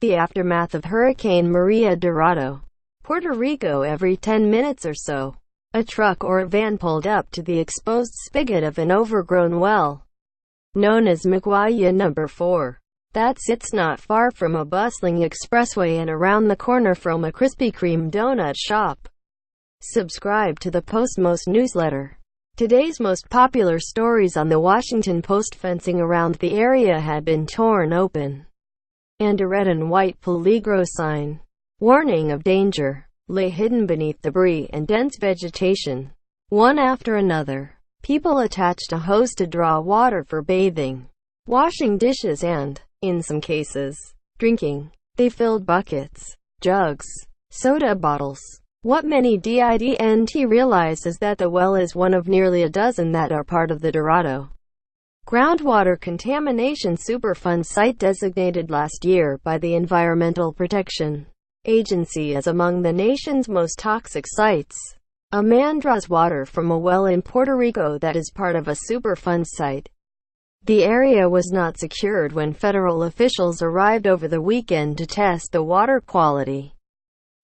The aftermath of Hurricane Maria. Dorado, Puerto Rico. Every 10 minutes or so, a truck or a van pulled up to the exposed spigot of an overgrown well, known as Maguaya Number 4. That sits not far from a bustling expressway and around the corner from a Krispy Kreme donut shop. Subscribe to the Postmost newsletter. Today's most popular stories on the Washington Post. Fencing around the area had been torn open, and a red and white peligro sign, warning of danger, lay hidden beneath debris and dense vegetation. One after another, people attached a hose to draw water for bathing, washing dishes and, in some cases, drinking. They filled buckets, jugs, soda bottles. What many didn't realize is that the well is one of nearly a dozen that are part of the Dorado groundwater contamination Superfund site designated last year by the Environmental Protection Agency as among the nation's most toxic sites. A man draws water from a well in Puerto Rico that is part of a Superfund site. The area was not secured when federal officials arrived over the weekend to test the water quality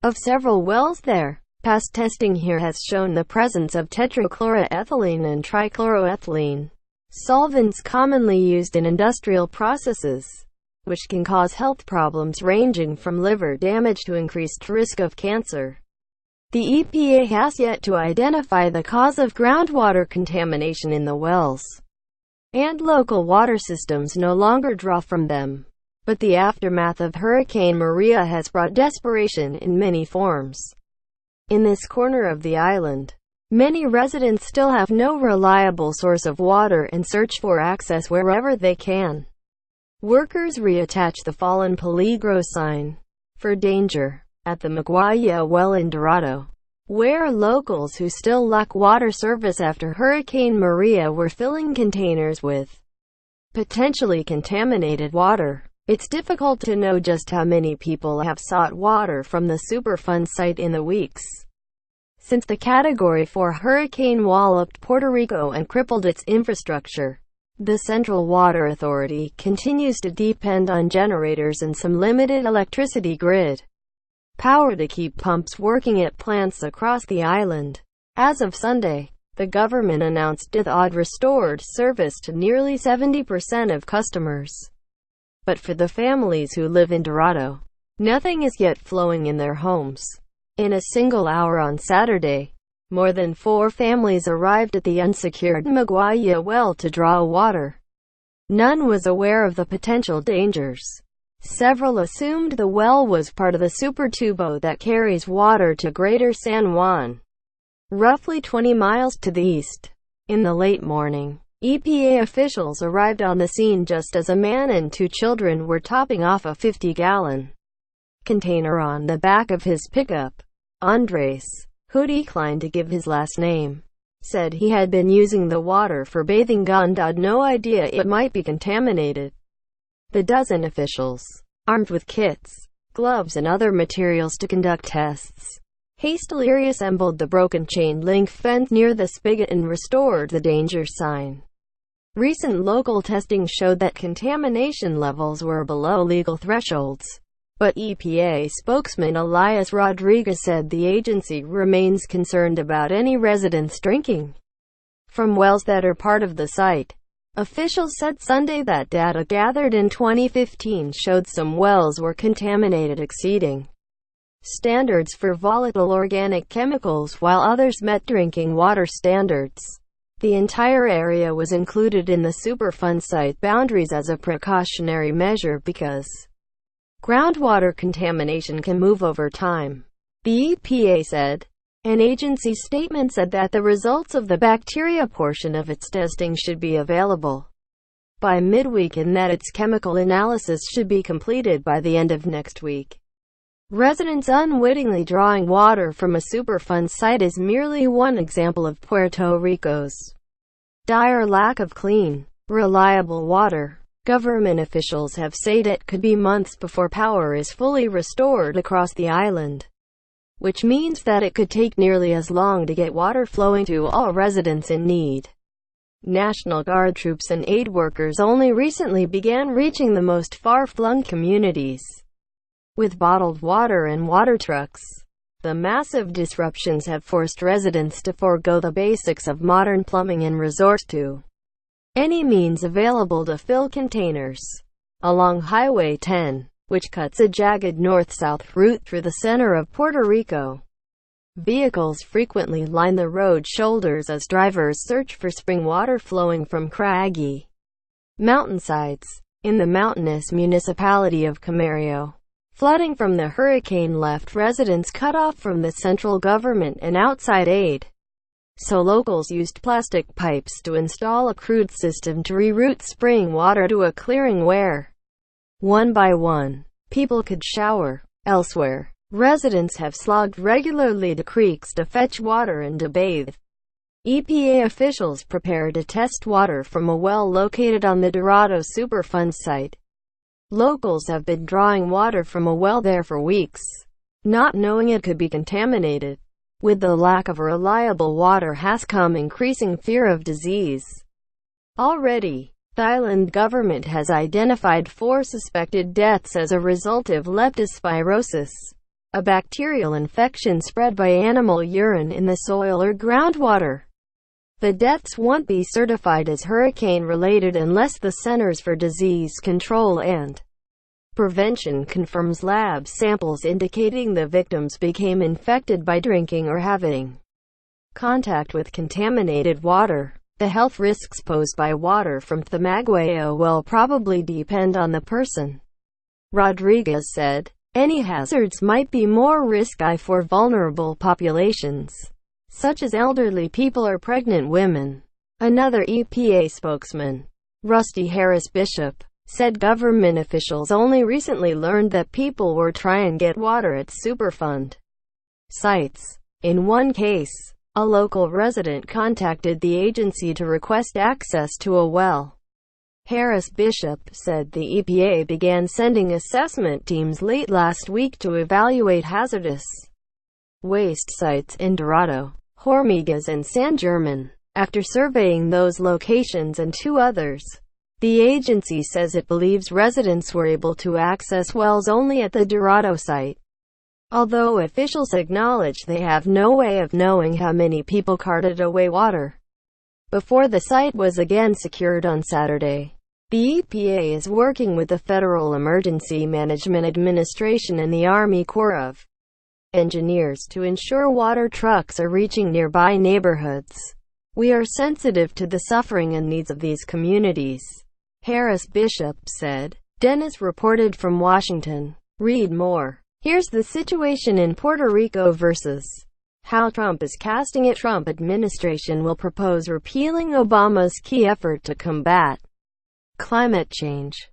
of several wells there. Past testing here has shown the presence of tetrachloroethylene and trichloroethylene, solvents commonly used in industrial processes, which can cause health problems ranging from liver damage to increased risk of cancer. The EPA has yet to identify the cause of groundwater contamination in the wells, and local water systems no longer draw from them. But the aftermath of Hurricane Maria has brought desperation in many forms. In this corner of the island, many residents still have no reliable source of water and search for access wherever they can. Workers reattach the fallen peligro sign, for danger, at the Maguaya well in Dorado, where locals who still lack water service after Hurricane Maria were filling containers with potentially contaminated water. It's difficult to know just how many people have sought water from the Superfund site in the weeks since the Category 4 hurricane walloped Puerto Rico and crippled its infrastructure. The Central Water Authority continues to depend on generators and some limited electricity grid power to keep pumps working at plants across the island. As of Sunday, the government announced it had restored service to nearly 70% of customers. But for the families who live in Dorado, nothing is yet flowing in their homes. In a single hour on Saturday, more than 4 families arrived at the unsecured Maguaya well to draw water. None was aware of the potential dangers. Several assumed the well was part of the supertubo that carries water to Greater San Juan, roughly 20 miles to the east. In the late morning, EPA officials arrived on the scene just as a man and 2 children were topping off a 50-gallon container on the back of his pickup. Andres, who declined to give his last name, said he had been using the water for bathing and had no idea it might be contaminated. The dozen officials, armed with kits, gloves and other materials to conduct tests, hastily reassembled the broken chain-link fence near the spigot and restored the danger sign. Recent local testing showed that contamination levels were below legal thresholds, but EPA spokesman Elias Rodriguez said the agency remains concerned about any residents drinking from wells that are part of the site. Officials said Sunday that data gathered in 2015 showed some wells were contaminated exceeding standards for volatile organic chemicals while others met drinking water standards. The entire area was included in the Superfund site boundaries as a precautionary measure because groundwater contamination can move over time, the EPA said. An agency statement said that the results of the bacteria portion of its testing should be available by midweek and that its chemical analysis should be completed by the end of next week. Residents unwittingly drawing water from a Superfund site is merely one example of Puerto Rico's dire lack of clean, reliable water. Government officials have said it could be months before power is fully restored across the island, which means that it could take nearly as long to get water flowing to all residents in need. National Guard troops and aid workers only recently began reaching the most far-flung communities. with bottled water and water trucks. The massive disruptions have forced residents to forego the basics of modern plumbing and resort to any means available to fill containers. Along Highway 10, which cuts a jagged north-south route through the center of Puerto Rico, vehicles frequently line the road shoulders as drivers search for spring water flowing from craggy mountainsides. In the mountainous municipality of Camarillo, flooding from the hurricane left residents cut off from the central government and outside aid. So locals used plastic pipes to install a crude system to reroute spring water to a clearing where, one by one, people could shower. Elsewhere, residents have slogged regularly to creeks to fetch water and to bathe. EPA officials prepare to test water from a well located on the Dorado Superfund site. Locals have been drawing water from a well there for weeks, not knowing it could be contaminated. With the lack of reliable water has come increasing fear of disease. Already, the island government has identified 4 suspected deaths as a result of leptospirosis, a bacterial infection spread by animal urine in the soil or groundwater. The deaths won't be certified as hurricane-related unless the Centers for Disease Control and Prevention confirms lab samples indicating the victims became infected by drinking or having contact with contaminated water. The health risks posed by water from the Maguayo well probably depend on the person, Rodriguez said. Any hazards might be more risky for vulnerable populations, such as elderly people or pregnant women. Another EPA spokesman, Rusty Harris Bishop, said government officials only recently learned that people were trying to get water at Superfund sites. In one case, a local resident contacted the agency to request access to a well. Harris Bishop said the EPA began sending assessment teams late last week to evaluate hazardous waste sites in Dorado, Hormigas and San German. After surveying those locations and 2 others, the agency says it believes residents were able to access wells only at the Dorado site. Although officials acknowledge they have no way of knowing how many people carted away water before the site was again secured on Saturday. The EPA is working with the Federal Emergency Management Administration and the Army Corps of Engineers to ensure water trucks are reaching nearby neighborhoods. We are sensitive to the suffering and needs of these communities, Harris Bishop said. Dennis reported from Washington. Read more. Here's the situation in Puerto Rico versus how Trump is casting it. Trump administration will propose repealing Obama's key effort to combat climate change.